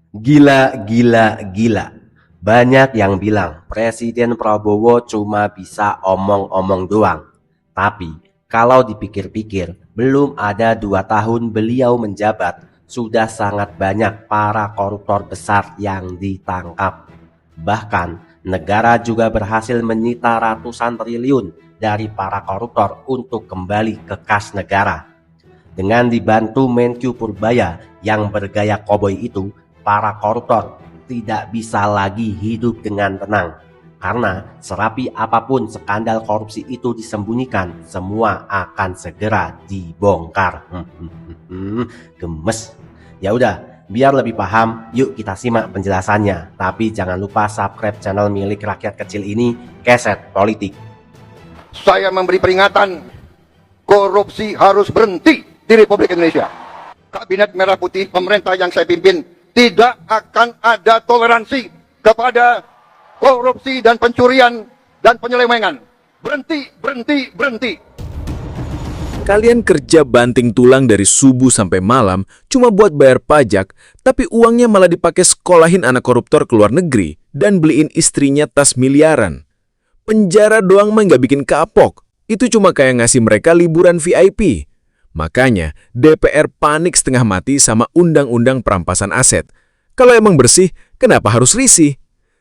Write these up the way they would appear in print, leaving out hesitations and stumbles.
Gila, gila, gila. Banyak yang bilang Presiden Prabowo cuma bisa omong-omong doang. Tapi kalau dipikir-pikir, belum ada 2 tahun beliau menjabat, sudah sangat banyak para koruptor besar yang ditangkap. Bahkan negara juga berhasil menyita ratusan triliun dari para koruptor untuk kembali ke kas negara. Dengan dibantu Menkyu Purbaya yang bergaya koboi itu, para koruptor tidak bisa lagi hidup dengan tenang. Karena serapi apapun skandal korupsi itu disembunyikan, semua akan segera dibongkar. Gemes. Ya udah, biar lebih paham, yuk kita simak penjelasannya. Tapi jangan lupa subscribe channel milik rakyat kecil ini, Keset Politik. Saya memberi peringatan, korupsi harus berhenti di Republik Indonesia. Kabinet Merah Putih, pemerintah yang saya pimpin, tidak akan ada toleransi kepada korupsi dan pencurian dan penyelewengan. Berhenti, berhenti, berhenti. Kalian kerja banting tulang dari subuh sampai malam cuma buat bayar pajak, tapi uangnya malah dipakai sekolahin anak koruptor ke luar negeri dan beliin istrinya tas miliaran. Penjara doang mah nggak bikin kapok. Itu cuma kayak ngasih mereka liburan VIP. Makanya DPR panik setengah mati sama undang-undang perampasan aset. Kalau emang bersih, kenapa harus risih?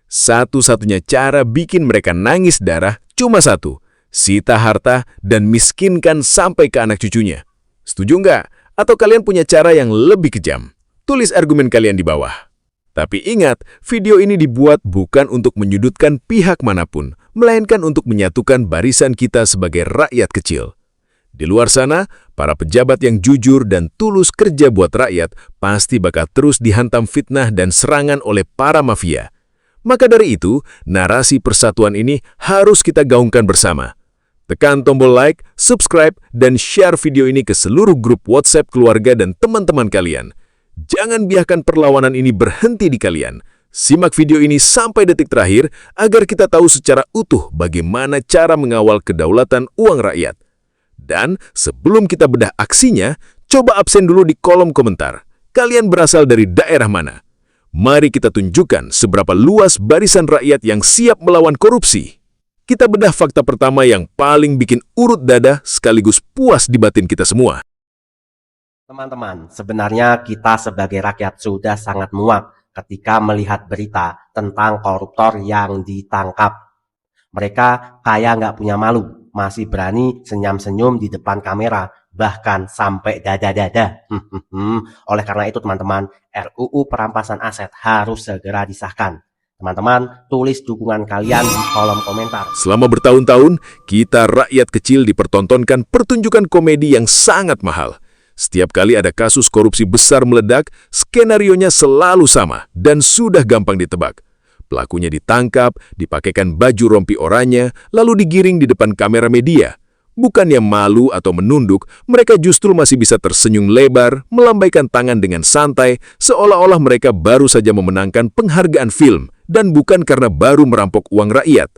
Satu-satunya cara bikin mereka nangis darah cuma satu, sita harta dan miskinkan sampai ke anak cucunya. Setuju nggak? Atau kalian punya cara yang lebih kejam? Tulis argumen kalian di bawah. Tapi ingat, video ini dibuat bukan untuk menyudutkan pihak manapun, melainkan untuk menyatukan barisan kita sebagai rakyat kecil. Di luar sana, para pejabat yang jujur dan tulus kerja buat rakyat pasti bakal terus dihantam fitnah dan serangan oleh para mafia. Maka dari itu, narasi persatuan ini harus kita gaungkan bersama. Tekan tombol like, subscribe, dan share video ini ke seluruh grup WhatsApp keluarga dan teman-teman kalian. Jangan biarkan perlawanan ini berhenti di kalian. Simak video ini sampai detik terakhir agar kita tahu secara utuh bagaimana cara mengawal kedaulatan uang rakyat. Dan sebelum kita bedah aksinya, coba absen dulu di kolom komentar. Kalian berasal dari daerah mana? Mari kita tunjukkan seberapa luas barisan rakyat yang siap melawan korupsi. Kita bedah fakta pertama yang paling bikin urut dada sekaligus puas di batin kita semua. Teman-teman, sebenarnya kita sebagai rakyat sudah sangat muak ketika melihat berita tentang koruptor yang ditangkap. Mereka kayak nggak punya malu. Masih berani senyum-senyum di depan kamera, bahkan sampai dada-dada. Oleh karena itu teman-teman, RUU perampasan aset harus segera disahkan. Teman-teman, tulis dukungan kalian di kolom komentar. Selama bertahun-tahun, kita rakyat kecil dipertontonkan pertunjukan komedi yang sangat mahal. Setiap kali ada kasus korupsi besar meledak, skenarionya selalu sama dan sudah gampang ditebak. Pelakunya ditangkap, dipakaikan baju rompi oranye, lalu digiring di depan kamera media. Bukannya malu atau menunduk, mereka justru masih bisa tersenyum lebar, melambaikan tangan dengan santai, seolah-olah mereka baru saja memenangkan penghargaan film, dan bukan karena baru merampok uang rakyat.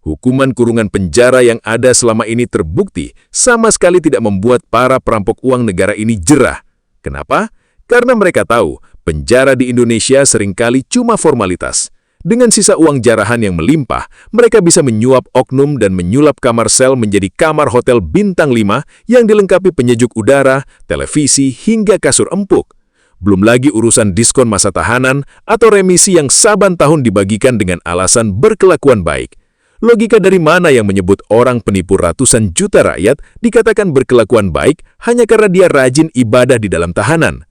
Hukuman kurungan penjara yang ada selama ini terbukti sama sekali tidak membuat para perampok uang negara ini jerah. Kenapa? Karena mereka tahu, penjara di Indonesia seringkali cuma formalitas. Dengan sisa uang jarahan yang melimpah, mereka bisa menyuap oknum dan menyulap kamar sel menjadi kamar hotel bintang 5 yang dilengkapi penyejuk udara, televisi, hingga kasur empuk. Belum lagi urusan diskon masa tahanan atau remisi yang saban tahun dibagikan dengan alasan berkelakuan baik. Logika dari mana yang menyebut orang penipu ratusan juta rakyat dikatakan berkelakuan baik hanya karena dia rajin ibadah di dalam tahanan?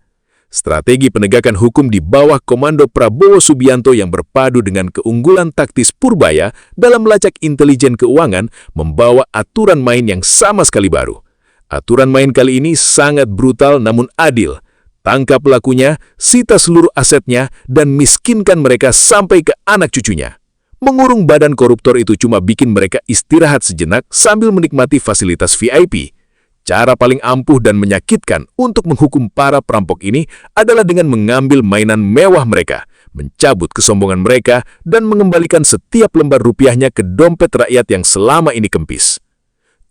Strategi penegakan hukum di bawah komando Prabowo Subianto yang berpadu dengan keunggulan taktis Purbaya dalam melacak intelijen keuangan membawa aturan main yang sama sekali baru. Aturan main kali ini sangat brutal namun adil. Tangkap pelakunya, sita seluruh asetnya, dan miskinkan mereka sampai ke anak cucunya. Mengurung badan koruptor itu cuma bikin mereka istirahat sejenak sambil menikmati fasilitas VIP. Cara paling ampuh dan menyakitkan untuk menghukum para perampok ini adalah dengan mengambil mainan mewah mereka, mencabut kesombongan mereka, dan mengembalikan setiap lembar rupiahnya ke dompet rakyat yang selama ini kempis.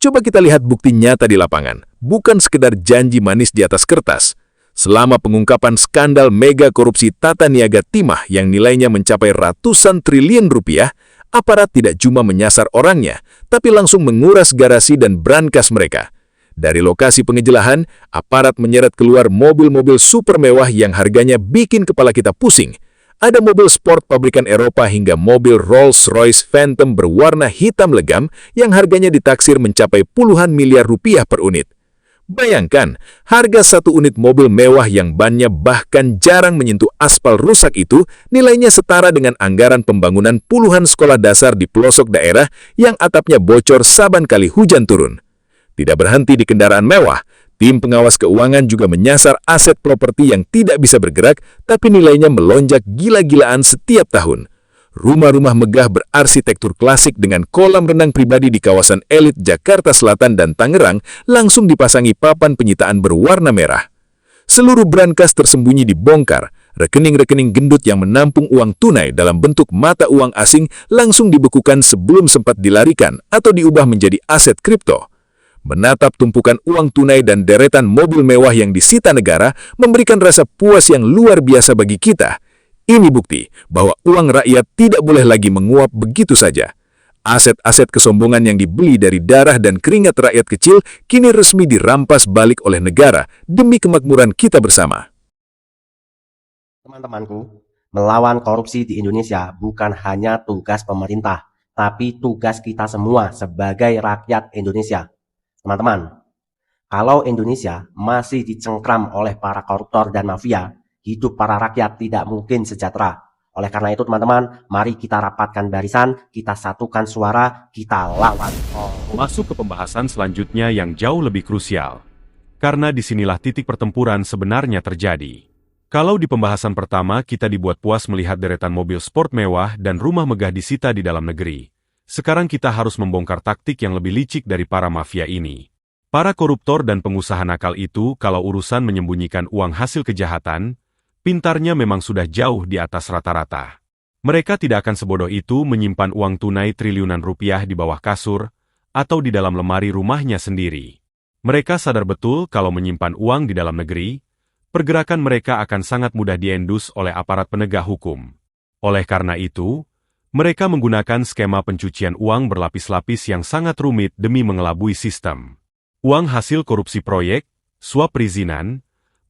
Coba kita lihat bukti nyata di lapangan, bukan sekedar janji manis di atas kertas. Selama pengungkapan skandal mega korupsi tata niaga timah yang nilainya mencapai ratusan triliun rupiah, aparat tidak cuma menyasar orangnya, tapi langsung menguras garasi dan brankas mereka. Dari lokasi pengejelahan, aparat menyeret keluar mobil-mobil super mewah yang harganya bikin kepala kita pusing. Ada mobil sport pabrikan Eropa hingga mobil Rolls-Royce Phantom berwarna hitam legam yang harganya ditaksir mencapai puluhan miliar rupiah per unit. Bayangkan, harga satu unit mobil mewah yang bannya bahkan jarang menyentuh aspal rusak itu nilainya setara dengan anggaran pembangunan puluhan sekolah dasar di pelosok daerah yang atapnya bocor saban kali hujan turun. Tidak berhenti di kendaraan mewah, tim pengawas keuangan juga menyasar aset properti yang tidak bisa bergerak tapi nilainya melonjak gila-gilaan setiap tahun. Rumah-rumah megah berarsitektur klasik dengan kolam renang pribadi di kawasan elit Jakarta Selatan dan Tangerang langsung dipasangi papan penyitaan berwarna merah. Seluruh brankas tersembunyi dibongkar, rekening-rekening gendut yang menampung uang tunai dalam bentuk mata uang asing langsung dibekukan sebelum sempat dilarikan atau diubah menjadi aset kripto. Menatap tumpukan uang tunai dan deretan mobil mewah yang disita negara memberikan rasa puas yang luar biasa bagi kita. Ini bukti bahwa uang rakyat tidak boleh lagi menguap begitu saja. Aset-aset kesombongan yang dibeli dari darah dan keringat rakyat kecil kini resmi dirampas balik oleh negara demi kemakmuran kita bersama. Teman-temanku, melawan korupsi di Indonesia bukan hanya tugas pemerintah, tapi tugas kita semua sebagai rakyat Indonesia. Teman-teman, kalau Indonesia masih dicengkram oleh para koruptor dan mafia, hidup para rakyat tidak mungkin sejahtera. Oleh karena itu teman-teman, mari kita rapatkan barisan, kita satukan suara, kita lawan. Masuk ke pembahasan selanjutnya yang jauh lebih krusial. Karena disinilah titik pertempuran sebenarnya terjadi. Kalau di pembahasan pertama kita dibuat puas melihat deretan mobil sport mewah dan rumah megah disita di dalam negeri, sekarang kita harus membongkar taktik yang lebih licik dari para mafia ini. Para koruptor dan pengusaha nakal itu kalau urusan menyembunyikan uang hasil kejahatan, pintarnya memang sudah jauh di atas rata-rata. Mereka tidak akan sebodoh itu menyimpan uang tunai triliunan rupiah di bawah kasur atau di dalam lemari rumahnya sendiri. Mereka sadar betul kalau menyimpan uang di dalam negeri, pergerakan mereka akan sangat mudah diendus oleh aparat penegak hukum. Oleh karena itu, mereka menggunakan skema pencucian uang berlapis-lapis yang sangat rumit demi mengelabui sistem. Uang hasil korupsi proyek, suap perizinan,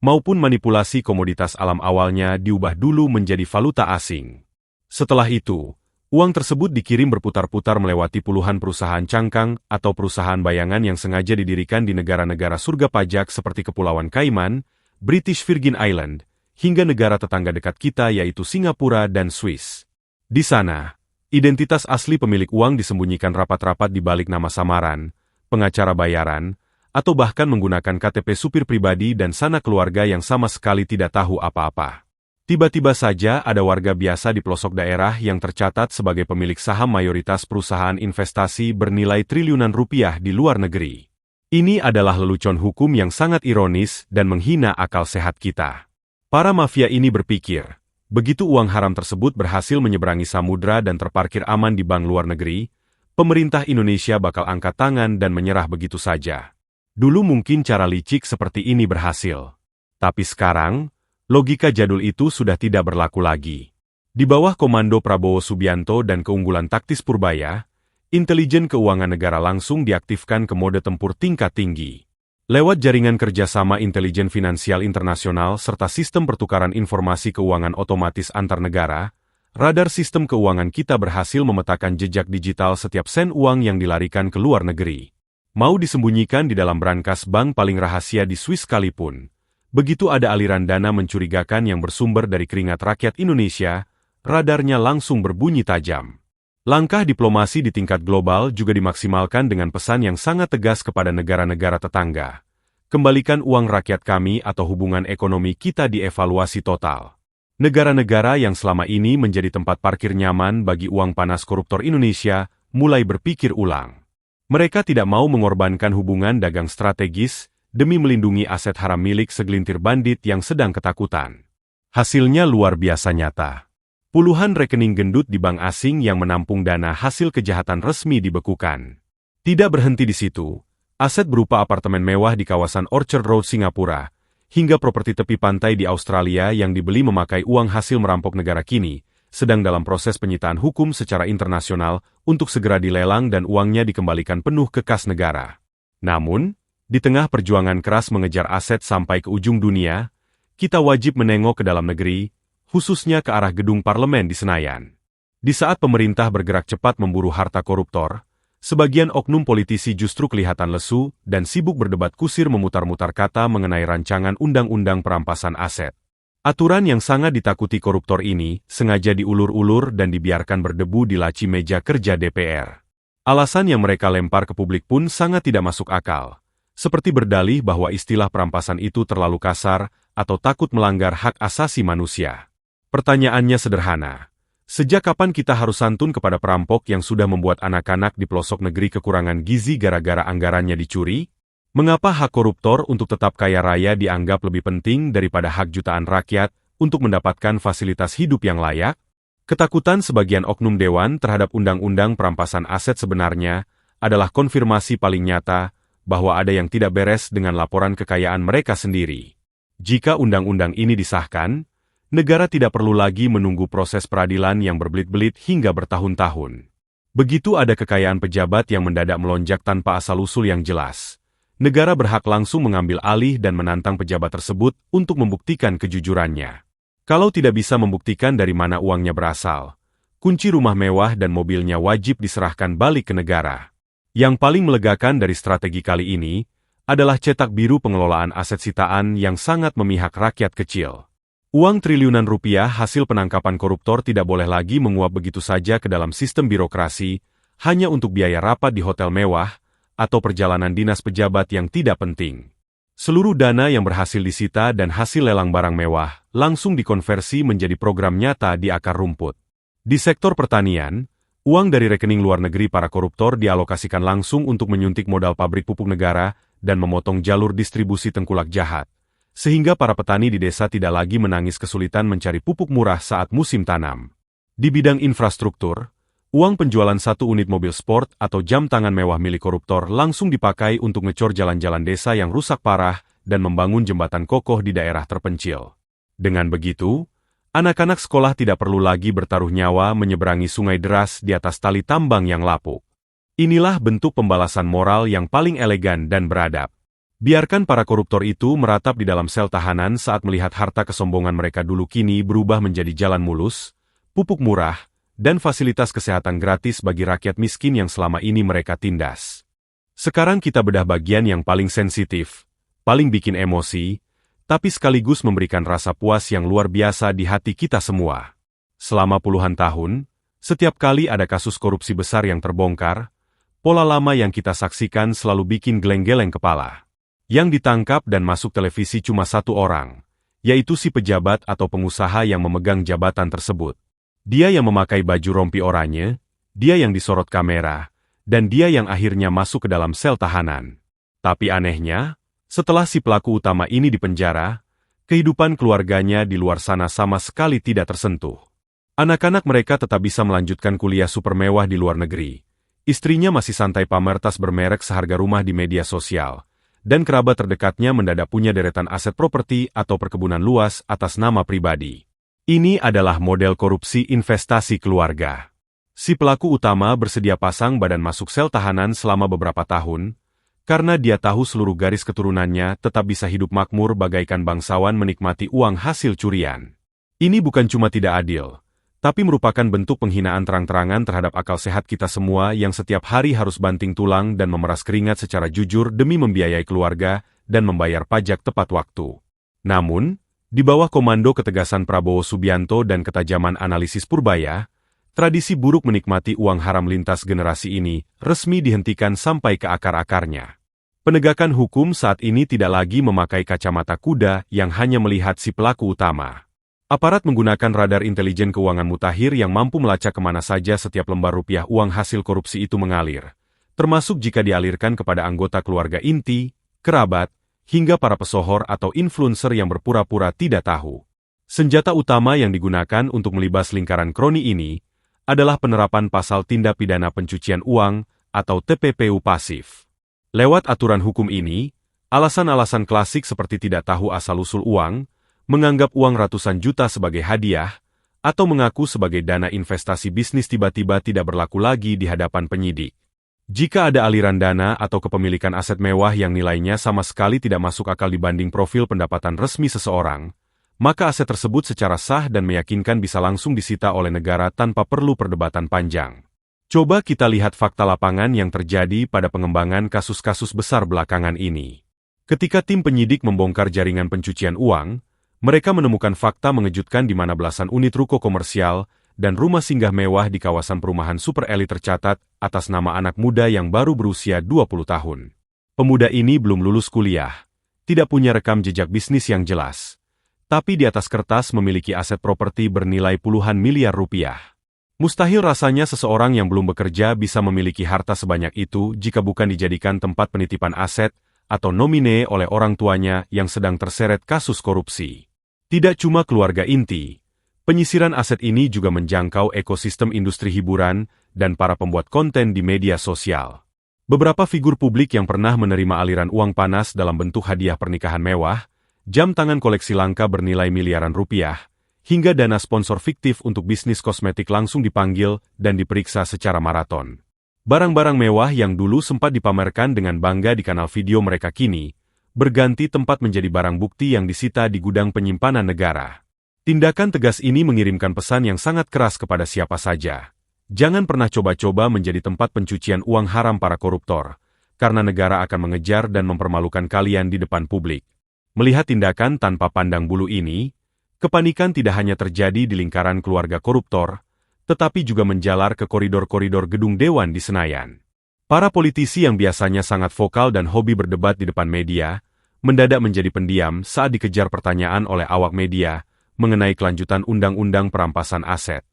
maupun manipulasi komoditas alam awalnya diubah dulu menjadi valuta asing. Setelah itu, uang tersebut dikirim berputar-putar melewati puluhan perusahaan cangkang atau perusahaan bayangan yang sengaja didirikan di negara-negara surga pajak seperti Kepulauan Cayman, British Virgin Island, hingga negara tetangga dekat kita yaitu Singapura dan Swiss. Di sana, identitas asli pemilik uang disembunyikan rapat-rapat di balik nama samaran, pengacara bayaran, atau bahkan menggunakan KTP supir pribadi dan sanak keluarga yang sama sekali tidak tahu apa-apa. Tiba-tiba saja ada warga biasa di pelosok daerah yang tercatat sebagai pemilik saham mayoritas perusahaan investasi bernilai triliunan rupiah di luar negeri. Ini adalah lelucon hukum yang sangat ironis dan menghina akal sehat kita. Para mafia ini berpikir, begitu uang haram tersebut berhasil menyeberangi samudra dan terparkir aman di bank luar negeri, pemerintah Indonesia bakal angkat tangan dan menyerah begitu saja. Dulu mungkin cara licik seperti ini berhasil. Tapi sekarang, logika jadul itu sudah tidak berlaku lagi. Di bawah komando Prabowo Subianto dan keunggulan taktis Purbaya, intelijen keuangan negara langsung diaktifkan ke mode tempur tingkat tinggi. Lewat jaringan kerjasama intelijen finansial internasional serta sistem pertukaran informasi keuangan otomatis antar negara, radar sistem keuangan kita berhasil memetakan jejak digital setiap sen uang yang dilarikan ke luar negeri. Mau disembunyikan di dalam brankas bank paling rahasia di Swiss sekalipun, begitu ada aliran dana mencurigakan yang bersumber dari keringat rakyat Indonesia, radarnya langsung berbunyi tajam. Langkah diplomasi di tingkat global juga dimaksimalkan dengan pesan yang sangat tegas kepada negara-negara tetangga. Kembalikan uang rakyat kami atau hubungan ekonomi kita dievaluasi total. Negara-negara yang selama ini menjadi tempat parkir nyaman bagi uang panas koruptor Indonesia mulai berpikir ulang. Mereka tidak mau mengorbankan hubungan dagang strategis demi melindungi aset haram milik segelintir bandit yang sedang ketakutan. Hasilnya luar biasa nyata. Puluhan rekening gendut di bank asing yang menampung dana hasil kejahatan resmi dibekukan. Tidak berhenti di situ, aset berupa apartemen mewah di kawasan Orchard Road, Singapura, hingga properti tepi pantai di Australia yang dibeli memakai uang hasil merampok negara kini, sedang dalam proses penyitaan hukum secara internasional untuk segera dilelang dan uangnya dikembalikan penuh ke kas negara. Namun, di tengah perjuangan keras mengejar aset sampai ke ujung dunia, kita wajib menengok ke dalam negeri, khususnya ke arah gedung parlemen di Senayan. Di saat pemerintah bergerak cepat memburu harta koruptor, sebagian oknum politisi justru kelihatan lesu dan sibuk berdebat kusir memutar-mutar kata mengenai rancangan undang-undang perampasan aset. Aturan yang sangat ditakuti koruptor ini sengaja diulur-ulur dan dibiarkan berdebu di laci meja kerja DPR. Alasan yang mereka lempar ke publik pun sangat tidak masuk akal, seperti berdalih bahwa istilah perampasan itu terlalu kasar atau takut melanggar hak asasi manusia. Pertanyaannya sederhana. Sejak kapan kita harus santun kepada perampok yang sudah membuat anak-anak di pelosok negeri kekurangan gizi gara-gara anggarannya dicuri? Mengapa hak koruptor untuk tetap kaya raya dianggap lebih penting daripada hak jutaan rakyat untuk mendapatkan fasilitas hidup yang layak? Ketakutan sebagian oknum dewan terhadap undang-undang perampasan aset sebenarnya adalah konfirmasi paling nyata bahwa ada yang tidak beres dengan laporan kekayaan mereka sendiri. Jika undang-undang ini disahkan, negara tidak perlu lagi menunggu proses peradilan yang berbelit-belit hingga bertahun-tahun. Begitu ada kekayaan pejabat yang mendadak melonjak tanpa asal-usul yang jelas, negara berhak langsung mengambil alih dan menantang pejabat tersebut untuk membuktikan kejujurannya. Kalau tidak bisa membuktikan dari mana uangnya berasal, kunci rumah mewah dan mobilnya wajib diserahkan balik ke negara. Yang paling melegakan dari strategi kali ini adalah cetak biru pengelolaan aset sitaan yang sangat memihak rakyat kecil. Uang triliunan rupiah hasil penangkapan koruptor tidak boleh lagi menguap begitu saja ke dalam sistem birokrasi hanya untuk biaya rapat di hotel mewah atau perjalanan dinas pejabat yang tidak penting. Seluruh dana yang berhasil disita dan hasil lelang barang mewah langsung dikonversi menjadi program nyata di akar rumput. Di sektor pertanian, uang dari rekening luar negeri para koruptor dialokasikan langsung untuk menyuntik modal pabrik pupuk negara dan memotong jalur distribusi tengkulak jahat, sehingga para petani di desa tidak lagi menangis kesulitan mencari pupuk murah saat musim tanam. Di bidang infrastruktur, uang penjualan satu unit mobil sport atau jam tangan mewah milik koruptor langsung dipakai untuk ngecor jalan-jalan desa yang rusak parah dan membangun jembatan kokoh di daerah terpencil. Dengan begitu, anak-anak sekolah tidak perlu lagi bertaruh nyawa menyeberangi sungai deras di atas tali tambang yang lapuk. Inilah bentuk pembalasan moral yang paling elegan dan beradab. Biarkan para koruptor itu meratap di dalam sel tahanan saat melihat harta kesombongan mereka dulu kini berubah menjadi jalan mulus, pupuk murah, dan fasilitas kesehatan gratis bagi rakyat miskin yang selama ini mereka tindas. Sekarang kita bedah bagian yang paling sensitif, paling bikin emosi, tapi sekaligus memberikan rasa puas yang luar biasa di hati kita semua. Selama puluhan tahun, setiap kali ada kasus korupsi besar yang terbongkar, pola lama yang kita saksikan selalu bikin geleng-geleng kepala. Yang ditangkap dan masuk televisi cuma satu orang, yaitu si pejabat atau pengusaha yang memegang jabatan tersebut. Dia yang memakai baju rompi oranye, dia yang disorot kamera, dan dia yang akhirnya masuk ke dalam sel tahanan. Tapi anehnya, setelah si pelaku utama ini dipenjara, kehidupan keluarganya di luar sana sama sekali tidak tersentuh. Anak-anak mereka tetap bisa melanjutkan kuliah super mewah di luar negeri. Istrinya masih santai pamer tas bermerek seharga rumah di media sosial. Dan kerabat terdekatnya mendadak punya deretan aset properti atau perkebunan luas atas nama pribadi. Ini adalah model korupsi investasi keluarga. Si pelaku utama bersedia pasang badan masuk sel tahanan selama beberapa tahun, karena dia tahu seluruh garis keturunannya tetap bisa hidup makmur bagaikan bangsawan menikmati uang hasil curian. Ini bukan cuma tidak adil, tapi merupakan bentuk penghinaan terang-terangan terhadap akal sehat kita semua yang setiap hari harus banting tulang dan memeras keringat secara jujur demi membiayai keluarga dan membayar pajak tepat waktu. Namun, di bawah komando ketegasan Prabowo Subianto dan ketajaman analisis Purbaya, tradisi buruk menikmati uang haram lintas generasi ini resmi dihentikan sampai ke akar-akarnya. Penegakan hukum saat ini tidak lagi memakai kacamata kuda yang hanya melihat si pelaku utama. Aparat menggunakan radar intelijen keuangan mutakhir yang mampu melacak kemana saja setiap lembar rupiah uang hasil korupsi itu mengalir, termasuk jika dialirkan kepada anggota keluarga inti, kerabat, hingga para pesohor atau influencer yang berpura-pura tidak tahu. Senjata utama yang digunakan untuk melibas lingkaran kroni ini adalah penerapan pasal tindak pidana pencucian uang atau TPPU pasif. Lewat aturan hukum ini, Alasan-alasan klasik seperti tidak tahu asal-usul uang, menganggap uang ratusan juta sebagai hadiah, atau mengaku sebagai dana investasi bisnis tiba-tiba tidak berlaku lagi di hadapan penyidik. Jika ada aliran dana atau kepemilikan aset mewah yang nilainya sama sekali tidak masuk akal dibanding profil pendapatan resmi seseorang, maka aset tersebut secara sah dan meyakinkan bisa langsung disita oleh negara tanpa perlu perdebatan panjang. Coba kita lihat fakta lapangan yang terjadi pada pengembangan kasus-kasus besar belakangan ini. Ketika tim penyidik membongkar jaringan pencucian uang, mereka menemukan fakta mengejutkan di mana belasan unit ruko komersial dan rumah singgah mewah di kawasan perumahan super elit tercatat atas nama anak muda yang baru berusia 20 tahun. Pemuda ini belum lulus kuliah, tidak punya rekam jejak bisnis yang jelas, tapi di atas kertas memiliki aset properti bernilai puluhan miliar rupiah. Mustahil rasanya seseorang yang belum bekerja bisa memiliki harta sebanyak itu jika bukan dijadikan tempat penitipan aset atau nomine oleh orang tuanya yang sedang terseret kasus korupsi. Tidak cuma keluarga inti, penyisiran aset ini juga menjangkau ekosistem industri hiburan dan para pembuat konten di media sosial. Beberapa figur publik yang pernah menerima aliran uang panas dalam bentuk hadiah pernikahan mewah, jam tangan koleksi langka bernilai miliaran rupiah, hingga dana sponsor fiktif untuk bisnis kosmetik langsung dipanggil dan diperiksa secara maraton. Barang-barang mewah yang dulu sempat dipamerkan dengan bangga di kanal video mereka kini, berganti tempat menjadi barang bukti yang disita di gudang penyimpanan negara. Tindakan tegas ini mengirimkan pesan yang sangat keras kepada siapa saja. Jangan pernah coba-coba menjadi tempat pencucian uang haram para koruptor, karena negara akan mengejar dan mempermalukan kalian di depan publik. Melihat tindakan tanpa pandang bulu ini, kepanikan tidak hanya terjadi di lingkaran keluarga koruptor, tetapi juga menjalar ke koridor-koridor gedung Dewan di Senayan. Para politisi yang biasanya sangat vokal dan hobi berdebat di depan media, mendadak menjadi pendiam saat dikejar pertanyaan oleh awak media mengenai kelanjutan undang-undang perampasan aset.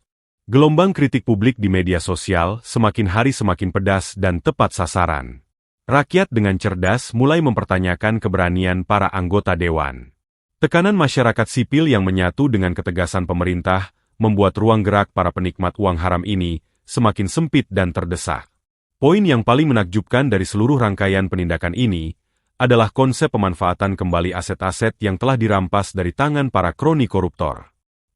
Gelombang kritik publik di media sosial semakin hari semakin pedas dan tepat sasaran. Rakyat dengan cerdas mulai mempertanyakan keberanian para anggota dewan. Tekanan masyarakat sipil yang menyatu dengan ketegasan pemerintah membuat ruang gerak para penikmat uang haram ini semakin sempit dan terdesak. Poin yang paling menakjubkan dari seluruh rangkaian penindakan ini adalah konsep pemanfaatan kembali aset-aset yang telah dirampas dari tangan para kroni koruptor.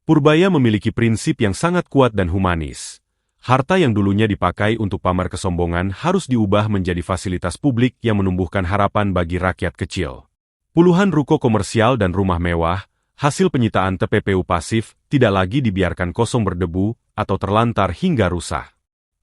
Purbaya memiliki prinsip yang sangat kuat dan humanis. Harta yang dulunya dipakai untuk pamer kesombongan harus diubah menjadi fasilitas publik yang menumbuhkan harapan bagi rakyat kecil. Puluhan ruko komersial dan rumah mewah, hasil penyitaan TPPU pasif, tidak lagi dibiarkan kosong berdebu atau terlantar hingga rusak.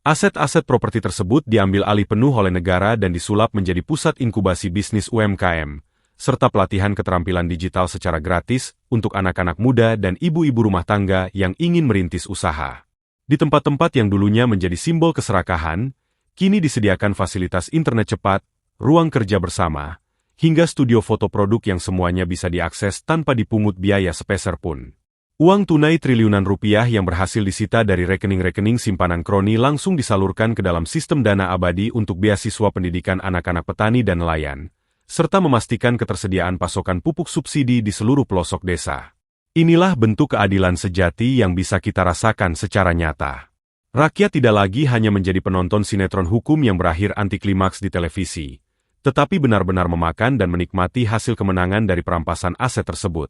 Aset-aset properti tersebut diambil alih penuh oleh negara dan disulap menjadi pusat inkubasi bisnis UMKM, serta pelatihan keterampilan digital secara gratis untuk anak-anak muda dan ibu-ibu rumah tangga yang ingin merintis usaha. Di tempat-tempat yang dulunya menjadi simbol keserakahan, kini disediakan fasilitas internet cepat, ruang kerja bersama, hingga studio foto produk yang semuanya bisa diakses tanpa dipungut biaya sepeser pun. Uang tunai triliunan rupiah yang berhasil disita dari rekening-rekening simpanan kroni langsung disalurkan ke dalam sistem dana abadi untuk beasiswa pendidikan anak-anak petani dan nelayan, serta memastikan ketersediaan pasokan pupuk subsidi di seluruh pelosok desa. Inilah bentuk keadilan sejati yang bisa kita rasakan secara nyata. Rakyat tidak lagi hanya menjadi penonton sinetron hukum yang berakhir anti klimaks di televisi, tetapi benar-benar memakan dan menikmati hasil kemenangan dari perampasan aset tersebut.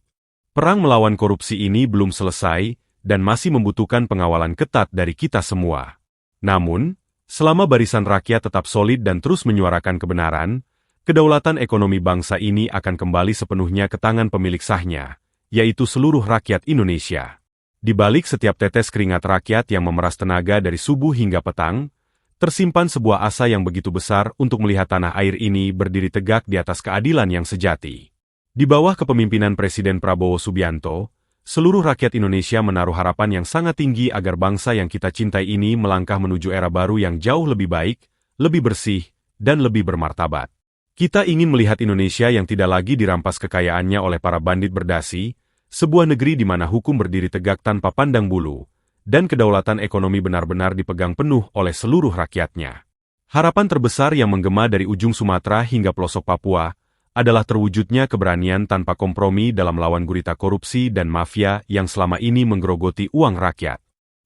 Perang melawan korupsi ini belum selesai dan masih membutuhkan pengawalan ketat dari kita semua. Namun, selama barisan rakyat tetap solid dan terus menyuarakan kebenaran, kedaulatan ekonomi bangsa ini akan kembali sepenuhnya ke tangan pemilik sahnya, yaitu seluruh rakyat Indonesia. Di balik setiap tetes keringat rakyat yang memeras tenaga dari subuh hingga petang, tersimpan sebuah asa yang begitu besar untuk melihat tanah air ini berdiri tegak di atas keadilan yang sejati. Di bawah kepemimpinan Presiden Prabowo Subianto, seluruh rakyat Indonesia menaruh harapan yang sangat tinggi agar bangsa yang kita cintai ini melangkah menuju era baru yang jauh lebih baik, lebih bersih, dan lebih bermartabat. Kita ingin melihat Indonesia yang tidak lagi dirampas kekayaannya oleh para bandit berdasi, sebuah negeri di mana hukum berdiri tegak tanpa pandang bulu, dan kedaulatan ekonomi benar-benar dipegang penuh oleh seluruh rakyatnya. Harapan terbesar yang menggema dari ujung Sumatera hingga pelosok Papua adalah terwujudnya keberanian tanpa kompromi dalam melawan gurita korupsi dan mafia yang selama ini menggerogoti uang rakyat.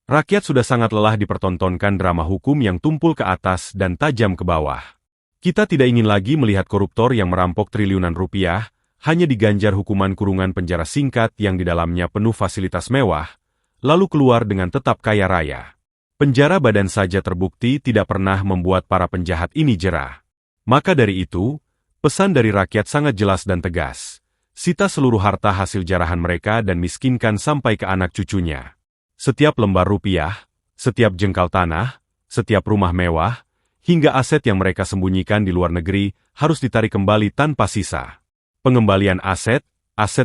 Rakyat sudah sangat lelah dipertontonkan drama hukum yang tumpul ke atas dan tajam ke bawah. Kita tidak ingin lagi melihat koruptor yang merampok triliunan rupiah, hanya diganjar hukuman kurungan penjara singkat yang di dalamnya penuh fasilitas mewah, lalu keluar dengan tetap kaya raya. Penjara badan saja terbukti tidak pernah membuat para penjahat ini jerah. Maka dari itu, pesan dari rakyat sangat jelas dan tegas. Sita seluruh harta hasil jarahan mereka dan miskinkan sampai ke anak cucunya. Setiap lembar rupiah, setiap jengkal tanah, setiap rumah mewah, hingga aset yang mereka sembunyikan di luar negeri harus ditarik kembali tanpa sisa. Pengembalian aset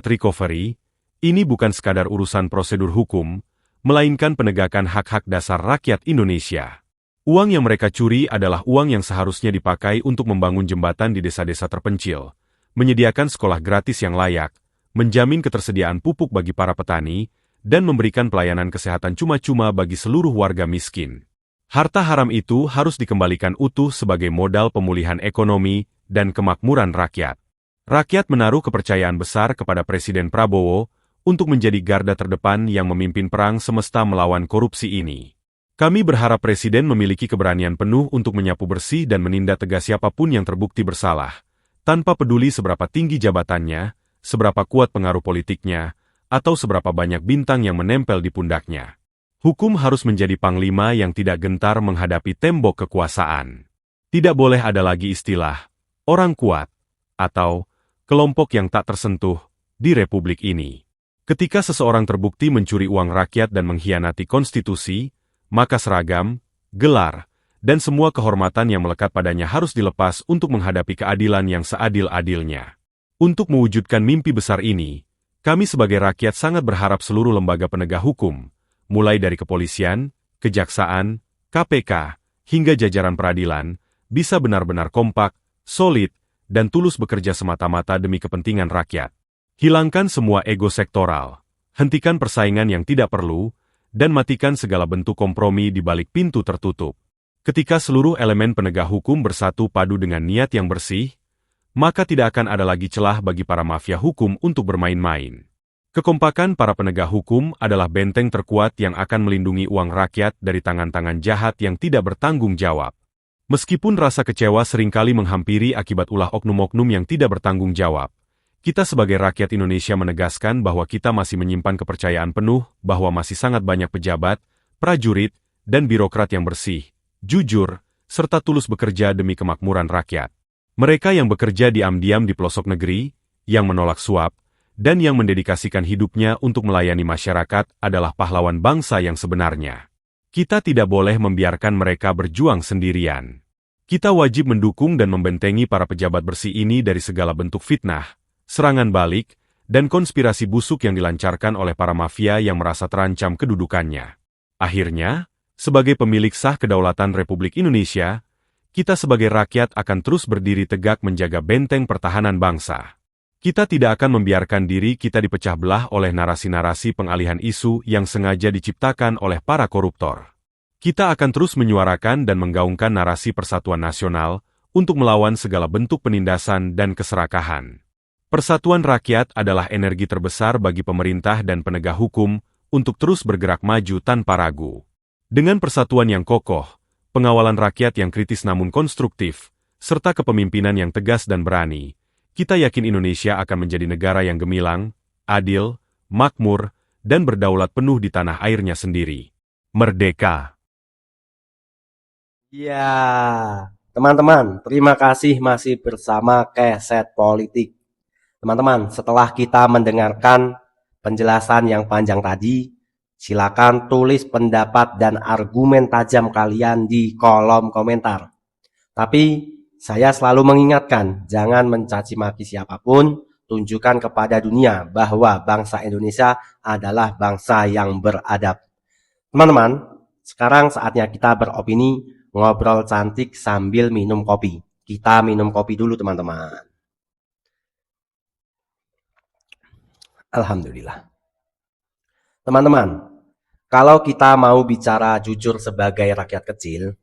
recovery, ini bukan sekadar urusan prosedur hukum, melainkan penegakan hak-hak dasar rakyat Indonesia. Uang yang mereka curi adalah uang yang seharusnya dipakai untuk membangun jembatan di desa-desa terpencil, menyediakan sekolah gratis yang layak, menjamin ketersediaan pupuk bagi para petani, dan memberikan pelayanan kesehatan cuma-cuma bagi seluruh warga miskin. Harta haram itu harus dikembalikan utuh sebagai modal pemulihan ekonomi dan kemakmuran rakyat. Rakyat menaruh kepercayaan besar kepada Presiden Prabowo untuk menjadi garda terdepan yang memimpin perang semesta melawan korupsi ini. Kami berharap Presiden memiliki keberanian penuh untuk menyapu bersih dan menindak tegas siapapun yang terbukti bersalah, tanpa peduli seberapa tinggi jabatannya, seberapa kuat pengaruh politiknya, atau seberapa banyak bintang yang menempel di pundaknya. Hukum harus menjadi panglima yang tidak gentar menghadapi tembok kekuasaan. Tidak boleh ada lagi istilah orang kuat atau kelompok yang tak tersentuh di republik ini. Ketika seseorang terbukti mencuri uang rakyat dan mengkhianati konstitusi, maka seragam, gelar, dan semua kehormatan yang melekat padanya harus dilepas untuk menghadapi keadilan yang seadil-adilnya. Untuk mewujudkan mimpi besar ini, kami sebagai rakyat sangat berharap seluruh lembaga penegak hukum, mulai dari kepolisian, kejaksaan, KPK, hingga jajaran peradilan, bisa benar-benar kompak, solid, dan tulus bekerja semata-mata demi kepentingan rakyat. Hilangkan semua ego sektoral, hentikan persaingan yang tidak perlu, dan matikan segala bentuk kompromi di balik pintu tertutup. Ketika seluruh elemen penegak hukum bersatu padu dengan niat yang bersih, maka tidak akan ada lagi celah bagi para mafia hukum untuk bermain-main. Kekompakan para penegak hukum adalah benteng terkuat yang akan melindungi uang rakyat dari tangan-tangan jahat yang tidak bertanggung jawab. Meskipun rasa kecewa seringkali menghampiri akibat ulah oknum-oknum yang tidak bertanggung jawab, kita sebagai rakyat Indonesia menegaskan bahwa kita masih menyimpan kepercayaan penuh bahwa masih sangat banyak pejabat, prajurit, dan birokrat yang bersih, jujur, serta tulus bekerja demi kemakmuran rakyat. Mereka yang bekerja diam-diam di pelosok negeri, yang menolak suap, dan yang mendedikasikan hidupnya untuk melayani masyarakat adalah pahlawan bangsa yang sebenarnya. Kita tidak boleh membiarkan mereka berjuang sendirian. Kita wajib mendukung dan membentengi para pejabat bersih ini dari segala bentuk fitnah, serangan balik, dan konspirasi busuk yang dilancarkan oleh para mafia yang merasa terancam kedudukannya. Akhirnya, sebagai pemilik sah kedaulatan Republik Indonesia, kita sebagai rakyat akan terus berdiri tegak menjaga benteng pertahanan bangsa. Kita tidak akan membiarkan diri kita dipecah belah oleh narasi-narasi pengalihan isu yang sengaja diciptakan oleh para koruptor. Kita akan terus menyuarakan dan menggaungkan narasi persatuan nasional untuk melawan segala bentuk penindasan dan keserakahan. Persatuan rakyat adalah energi terbesar bagi pemerintah dan penegak hukum untuk terus bergerak maju tanpa ragu. Dengan persatuan yang kokoh, pengawalan rakyat yang kritis namun konstruktif, serta kepemimpinan yang tegas dan berani, kita yakin Indonesia akan menjadi negara yang gemilang, adil, makmur, dan berdaulat penuh di tanah airnya sendiri. Merdeka! Ya, teman-teman, terima kasih masih bersama Keset Politik. Teman-teman, setelah kita mendengarkan penjelasan yang panjang tadi, silakan tulis pendapat dan argumen tajam kalian di kolom komentar. Tapi, saya selalu mengingatkan, jangan mencaci maki siapapun, tunjukkan kepada dunia bahwa bangsa Indonesia adalah bangsa yang beradab. Teman-teman, sekarang saatnya kita beropini, ngobrol cantik sambil minum kopi. Kita minum kopi dulu, teman-teman. Alhamdulillah. Teman-teman, kalau kita mau bicara jujur sebagai rakyat kecil,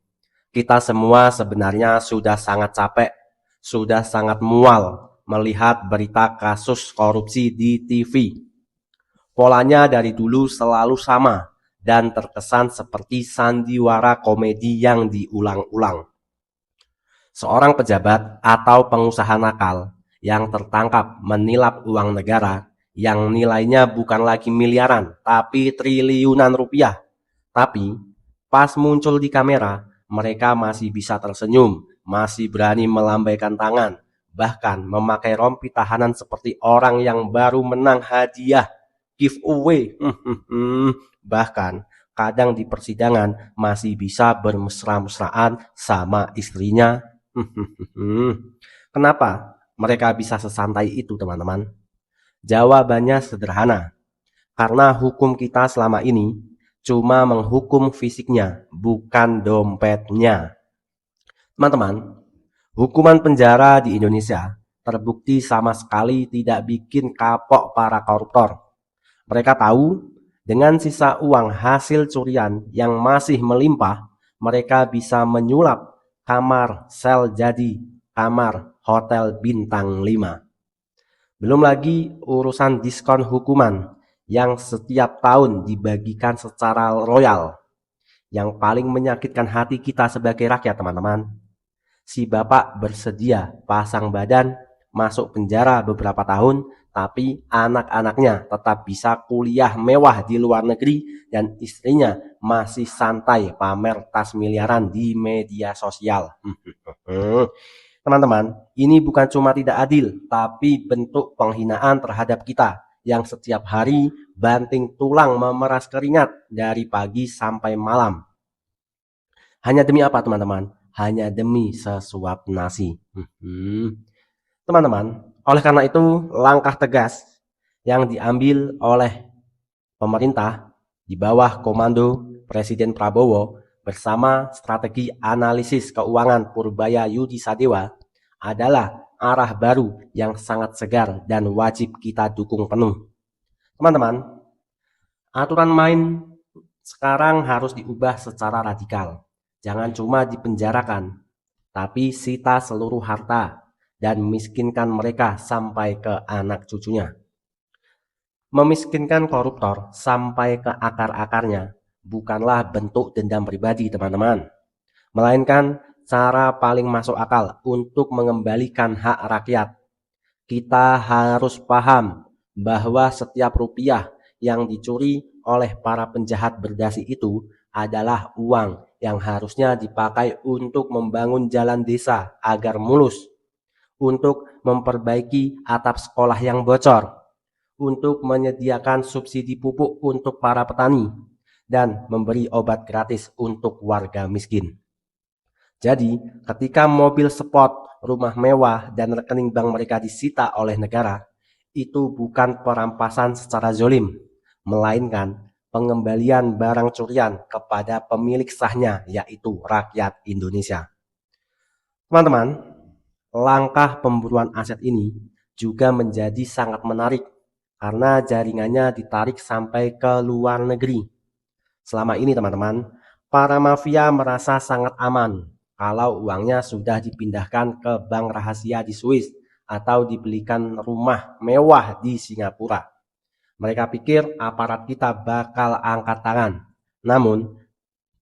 kita semua sebenarnya sudah sangat capek, sudah sangat mual melihat berita kasus korupsi di TV. Polanya dari dulu selalu sama dan terkesan seperti sandiwara komedi yang diulang-ulang. Seorang pejabat atau pengusaha nakal yang tertangkap menilap uang negara yang nilainya bukan lagi miliaran, tapi triliunan rupiah. Tapi pas muncul di kamera, mereka masih bisa tersenyum, masih berani melambaikan tangan, bahkan memakai rompi tahanan seperti orang yang baru menang hadiah giveaway. Bahkan kadang di persidangan masih bisa bermesra-mesraan sama istrinya. Kenapa mereka bisa sesantai itu, teman-teman? Jawabannya sederhana. Karena hukum kita selama ini cuma menghukum fisiknya, bukan dompetnya. Teman-teman, hukuman penjara di Indonesia terbukti sama sekali tidak bikin kapok para koruptor. Mereka tahu dengan sisa uang hasil curian yang masih melimpah, mereka bisa menyulap kamar sel jadi kamar hotel bintang 5. Belum lagi urusan diskon hukuman yang setiap tahun dibagikan secara royal. Yang paling menyakitkan hati kita sebagai rakyat, teman-teman. Si bapak bersedia pasang badan, masuk penjara beberapa tahun, tapi anak-anaknya tetap bisa kuliah mewah di luar negeri dan istrinya masih santai pamer tas miliaran di media sosial. Teman-teman, ini bukan cuma tidak adil, tapi bentuk penghinaan terhadap kita yang setiap hari banting tulang memeras keringat dari pagi sampai malam. Hanya demi apa, teman-teman? Hanya demi sesuap nasi. Teman-teman, oleh karena itu langkah tegas yang diambil oleh pemerintah di bawah komando Presiden Prabowo bersama strategi analisis keuangan Purbaya Yudi Sadewa adalah arah baru yang sangat segar dan wajib kita dukung penuh. Teman-teman, aturan main sekarang harus diubah secara radikal. Jangan cuma dipenjarakan, tapi sita seluruh harta dan miskinkan mereka sampai ke anak cucunya. Memiskinkan koruptor sampai ke akar-akarnya bukanlah bentuk dendam pribadi, teman-teman, melainkan cara paling masuk akal untuk mengembalikan hak rakyat. Kita harus paham bahwa setiap rupiah yang dicuri oleh para penjahat berdasi itu adalah uang yang harusnya dipakai untuk membangun jalan desa agar mulus, untuk memperbaiki atap sekolah yang bocor, untuk menyediakan subsidi pupuk untuk para petani, dan memberi obat gratis untuk warga miskin. Jadi, ketika mobil sport, rumah mewah, dan rekening bank mereka disita oleh negara, itu bukan perampasan secara zolim, melainkan pengembalian barang curian kepada pemilik sahnya, yaitu rakyat Indonesia. Teman-teman, langkah pemburuan aset ini juga menjadi sangat menarik karena jaringannya ditarik sampai ke luar negeri. Selama ini, teman-teman, para mafia merasa sangat aman kalau uangnya sudah dipindahkan ke bank rahasia di Swiss atau dibelikan rumah mewah di Singapura. Mereka pikir aparat kita bakal angkat tangan. Namun,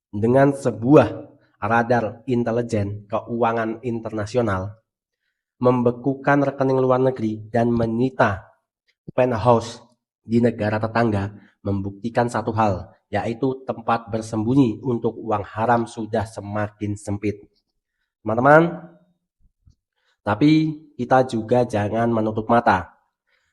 dengan sebuah radar intelijen keuangan internasional, membekukan rekening luar negeri dan menyita penthouse di negara tetangga membuktikan satu hal, yaitu tempat bersembunyi untuk uang haram sudah semakin sempit. Teman-teman, tapi kita juga jangan menutup mata.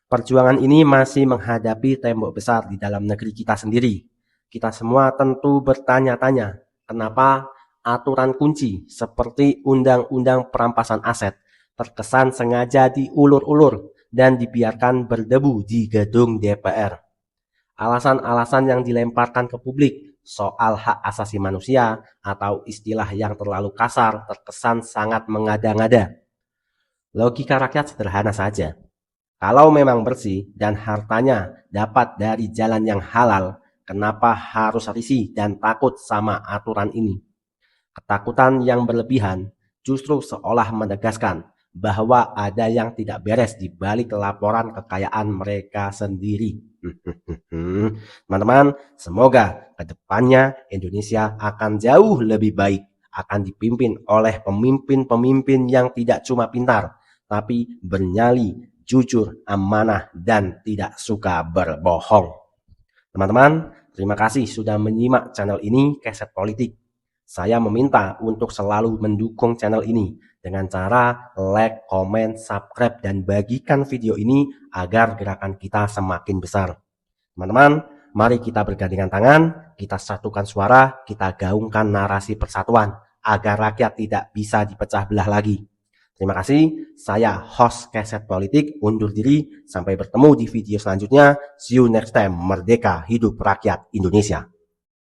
Perjuangan ini masih menghadapi tembok besar di dalam negeri kita sendiri. Kita semua tentu bertanya-tanya, kenapa aturan kunci seperti undang-undang perampasan aset terkesan sengaja diulur-ulur dan dibiarkan berdebu di gedung DPR. Alasan-alasan yang dilemparkan ke publik soal hak asasi manusia atau istilah yang terlalu kasar terkesan sangat mengada-ngada. Logika rakyat sederhana saja. Kalau memang bersih dan hartanya dapat dari jalan yang halal, kenapa harus risih dan takut sama aturan ini? Ketakutan yang berlebihan justru seolah menegaskan bahwa ada yang tidak beres di balik laporan kekayaan mereka sendiri. Teman-teman, semoga kedepannya Indonesia akan jauh lebih baik akan dipimpin oleh pemimpin-pemimpin yang tidak cuma pintar, tapi bernyali, jujur, amanah, dan tidak suka berbohong. Teman-teman, terima kasih sudah menyimak channel ini, Keset Politik. Saya meminta untuk selalu mendukung channel ini dengan cara like, komen, subscribe, dan bagikan video ini agar gerakan kita semakin besar. Teman-teman, mari kita bergandengan tangan, kita satukan suara, kita gaungkan narasi persatuan agar rakyat tidak bisa dipecah belah lagi. Terima kasih, saya host Keset Politik undur diri, sampai bertemu di video selanjutnya. See you next time, merdeka hidup rakyat Indonesia.